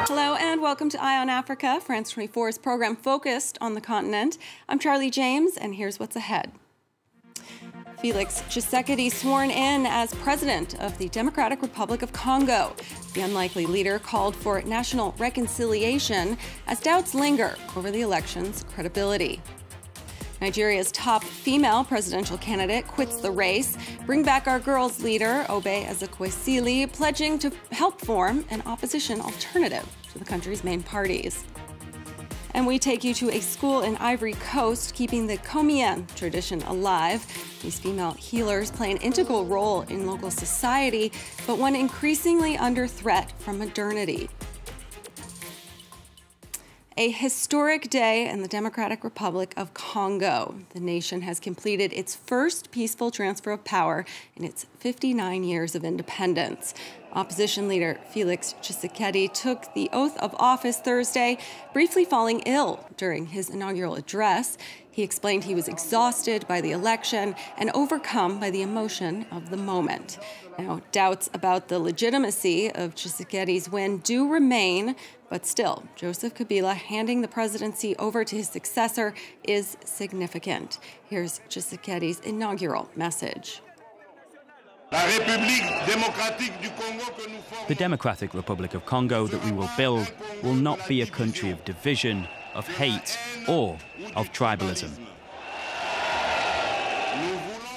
Hello and welcome to Eye on Africa, France 24's program focused on the continent. I'm Charlie James, and here's what's ahead. Felix Tshisekedi sworn in as president of the Democratic Republic of Congo. The unlikely leader called for national reconciliation as doubts linger over the election's credibility. Nigeria's top female presidential candidate quits the race. Bring Back Our Girls leader, Oby Ezekwesili, pledging to help form an opposition alternative to the country's main parties. And we take you to a school in Ivory Coast, keeping the komian tradition alive. These female healers play an integral role in local society, but one increasingly under threat from modernity. A historic day in the Democratic Republic of Congo. The nation has completed its first peaceful transfer of power in its 59 years of independence. Opposition leader Felix Tshisekedi took the oath of office Thursday, briefly falling ill during his inaugural address. He explained he was exhausted by the election and overcome by the emotion of the moment. Now, doubts about the legitimacy of Tshisekedi's win do remain, but still, Joseph Kabila handing the presidency over to his successor is significant. Here's Tshisekedi's inaugural message. The Democratic Republic of Congo that we will build will not be a country of division, of hate, or of tribalism.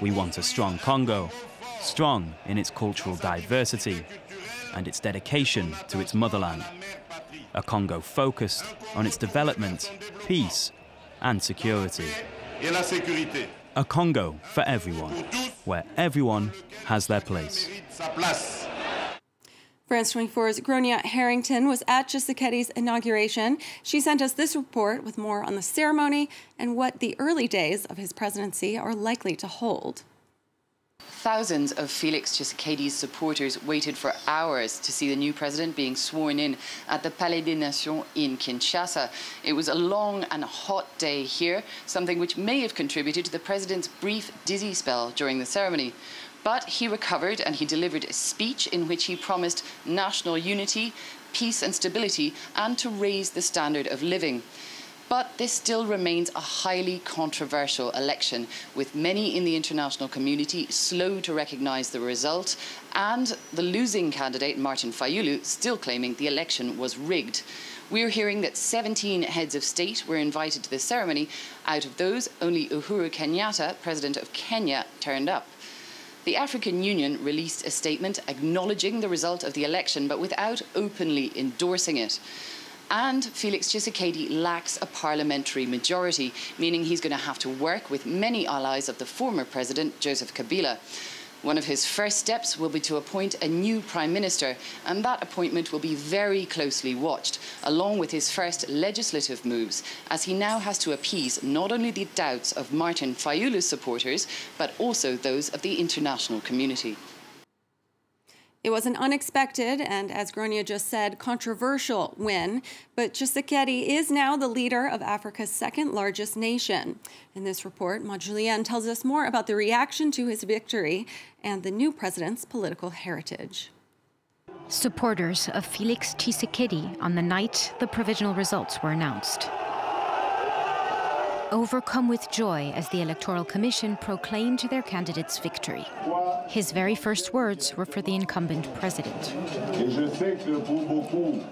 We want a strong Congo, strong in its cultural diversity and its dedication to its motherland. A Congo focused on its development, peace, and security. A Congo for everyone, where everyone has their place. France 24's Gronia Harrington was at Tshisekedi's inauguration. She sent us this report with more on the ceremony and what the early days of his presidency are likely to hold. Thousands of Felix Tshisekedi's supporters waited for hours to see the new president being sworn in at the Palais des Nations in Kinshasa. It was a long and hot day here, something which may have contributed to the president's brief dizzy spell during the ceremony. But he recovered and he delivered a speech in which he promised national unity, peace and stability, and to raise the standard of living. But this still remains a highly controversial election, with many in the international community slow to recognise the result, and the losing candidate, Martin Fayulu, still claiming the election was rigged. We're hearing that 17 heads of state were invited to the ceremony. Out of those, only Uhuru Kenyatta, president of Kenya, turned up. The African Union released a statement acknowledging the result of the election, but without openly endorsing it. And Felix Tshisekedi lacks a parliamentary majority, meaning he's going to have to work with many allies of the former president, Joseph Kabila. One of his first steps will be to appoint a new prime minister, and that appointment will be very closely watched, along with his first legislative moves, as he now has to appease not only the doubts of Martin Fayulu's supporters, but also those of the international community. It was an unexpected and, as Gronia just said, controversial win, but Tshisekedi is now the leader of Africa's second largest nation. In this report, Maud Julien tells us more about the reaction to his victory and the new president's political heritage. Supporters of Felix Tshisekedi on the night the provisional results were announced. Overcome with joy as the Electoral Commission proclaimed their candidate's victory. His very first words were for the incumbent president.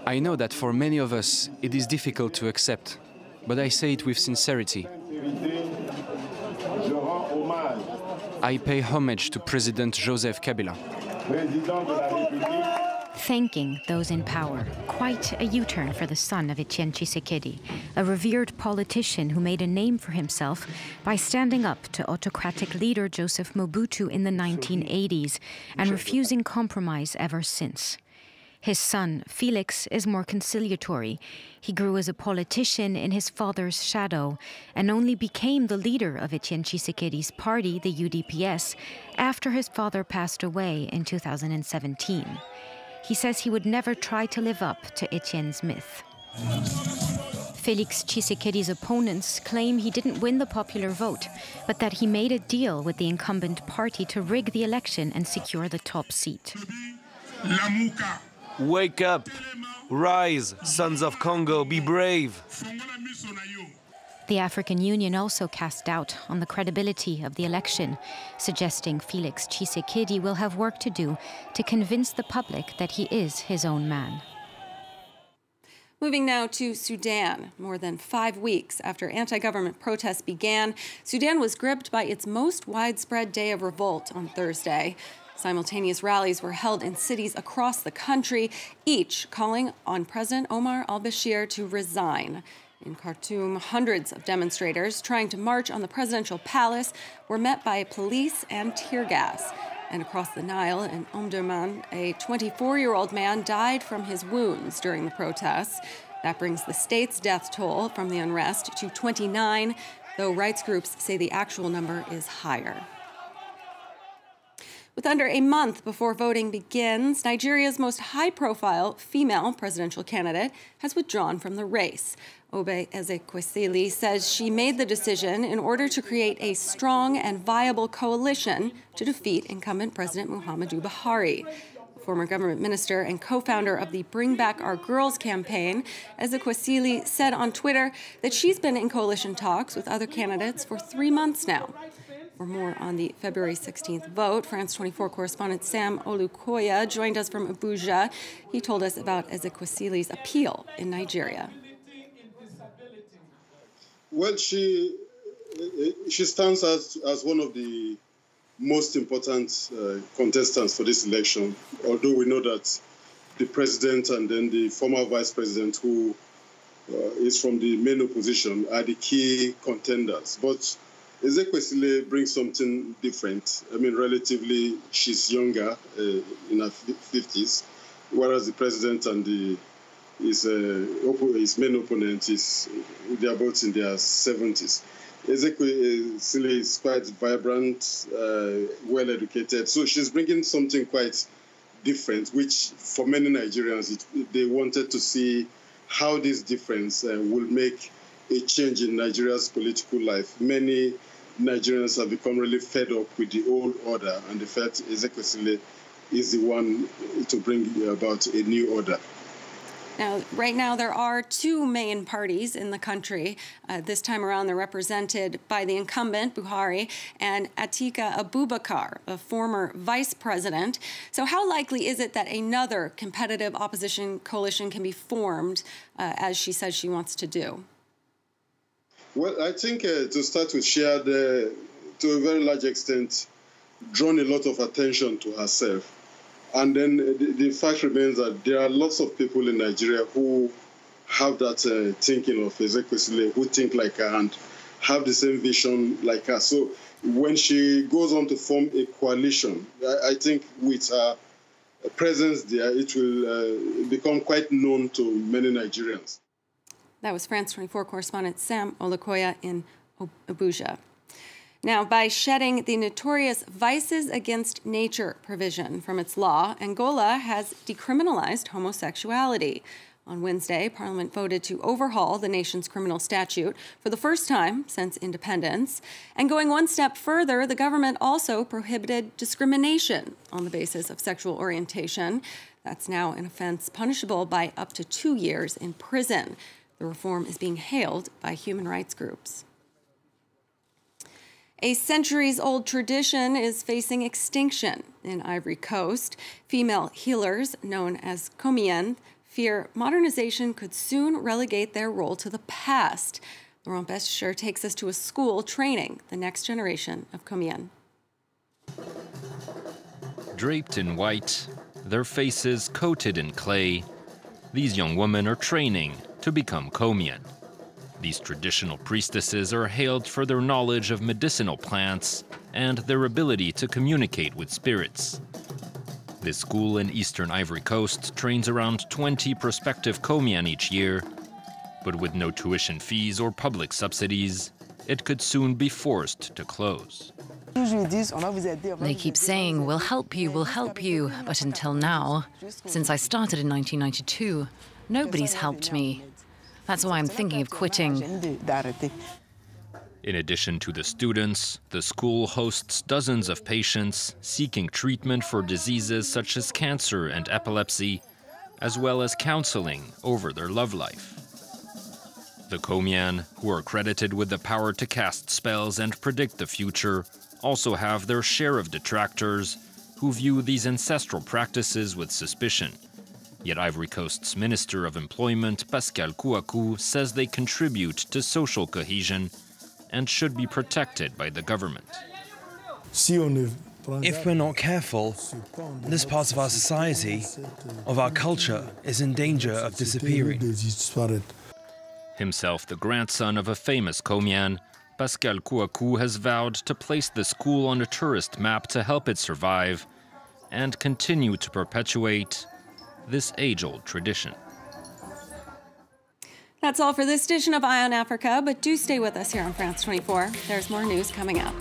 I know that for many of us it is difficult to accept, but I say it with sincerity. I pay homage to President Joseph Kabila. Thanking those in power. Quite a U-turn for the son of Etienne Tshisekedi, a revered politician who made a name for himself by standing up to autocratic leader Joseph Mobutu in the 1980s and refusing compromise ever since. His son, Felix, is more conciliatory. He grew as a politician in his father's shadow and only became the leader of Etienne Tshisekedi's party, the UDPS, after his father passed away in 2017. He says he would never try to live up to Etienne's myth. Felix Tshisekedi's opponents claim he didn't win the popular vote, but that he made a deal with the incumbent party to rig the election and secure the top seat. Wake up! Rise, sons of Congo, be brave. The African Union also cast doubt on the credibility of the election, suggesting Felix Tshisekedi will have work to do to convince the public that he is his own man. Moving now to Sudan. More than 5 weeks after anti-government protests began, Sudan was gripped by its most widespread day of revolt on Thursday. Simultaneous rallies were held in cities across the country, each calling on President Omar al-Bashir to resign. In Khartoum, hundreds of demonstrators trying to march on the presidential palace were met by police and tear gas. And across the Nile in Omdurman, a 24-year-old man died from his wounds during the protests. That brings the state's death toll from the unrest to 29, though rights groups say the actual number is higher. With under a month before voting begins, Nigeria's most high-profile female presidential candidate has withdrawn from the race. Oby Ezekwesili says she made the decision in order to create a strong and viable coalition to defeat incumbent President Muhammadu Buhari. Former government minister and co-founder of the Bring Back Our Girls campaign, Ezekwesili said on Twitter that she's been in coalition talks with other candidates for 3 months now. For more on the February 16th vote, France 24 correspondent Sam Olukoya joined us from Abuja. He told us about Ezekwesili's appeal in Nigeria. Well, she stands as one of the most important contestants for this election, although we know that the president and then the former vice president, who is from the main opposition, are the key contenders. But Ezekwesili brings something different. I mean, relatively, she's younger, in her 50s, whereas the president and his main opponent they're both in their 70s. Ezekwesili is quite vibrant, well-educated, so she's bringing something quite different, which for many Nigerians, they wanted to see how this difference will make a change in Nigeria's political life. Many Nigerians have become really fed up with the old order, and the fact Ezekwesili is the one to bring about a new order. Now, right now, there are 2 main parties in the country. This time around, they're represented by the incumbent, Buhari, and Atiku Abubakar, a former vice president. So how likely is it that another competitive opposition coalition can be formed, as she says she wants to do? Well, I think to start with, she had, to a very large extent, drawn a lot of attention to herself. And then the fact remains that there are lots of people in Nigeria who have that thinking of Ezekwesili, who think like her and have the same vision like her. So when she goes on to form a coalition, I think with her presence there, it will become quite known to many Nigerians. That was France 24 correspondent Sam Olukoya in Abuja. Now, by shedding the notorious vices against nature provision from its law, Angola has decriminalized homosexuality. On Wednesday, Parliament voted to overhaul the nation's criminal statute for the first time since independence. And going one step further, the government also prohibited discrimination on the basis of sexual orientation. That's now an offense punishable by up to 2 years in prison. The reform is being hailed by human rights groups. A centuries-old tradition is facing extinction in Ivory Coast. Female healers, known as komian, fear modernization could soon relegate their role to the past. Laurent Bescher takes us to a school training the next generation of komian. Draped in white, their faces coated in clay, these young women are training to become komian. These traditional priestesses are hailed for their knowledge of medicinal plants and their ability to communicate with spirits. This school in eastern Ivory Coast trains around 20 prospective komian each year, but with no tuition fees or public subsidies, it could soon be forced to close. They keep saying, we'll help you, but until now, since I started in 1992, nobody's helped me. That's why I'm thinking of quitting. In addition to the students, the school hosts dozens of patients seeking treatment for diseases such as cancer and epilepsy, as well as counseling over their love life. The komian, who are credited with the power to cast spells and predict the future, also have their share of detractors who view these ancestral practices with suspicion. Yet Ivory Coast's Minister of Employment, Pascal Kouakou, says they contribute to social cohesion and should be protected by the government. If we're not careful, this part of our society, of our culture, is in danger of disappearing. Himself the grandson of a famous komian, Pascal Kouakou has vowed to place the school on a tourist map to help it survive and continue to perpetuate this age-old tradition. That's all for this edition of Eye on Africa, but do stay with us here on France 24. There's more news coming up.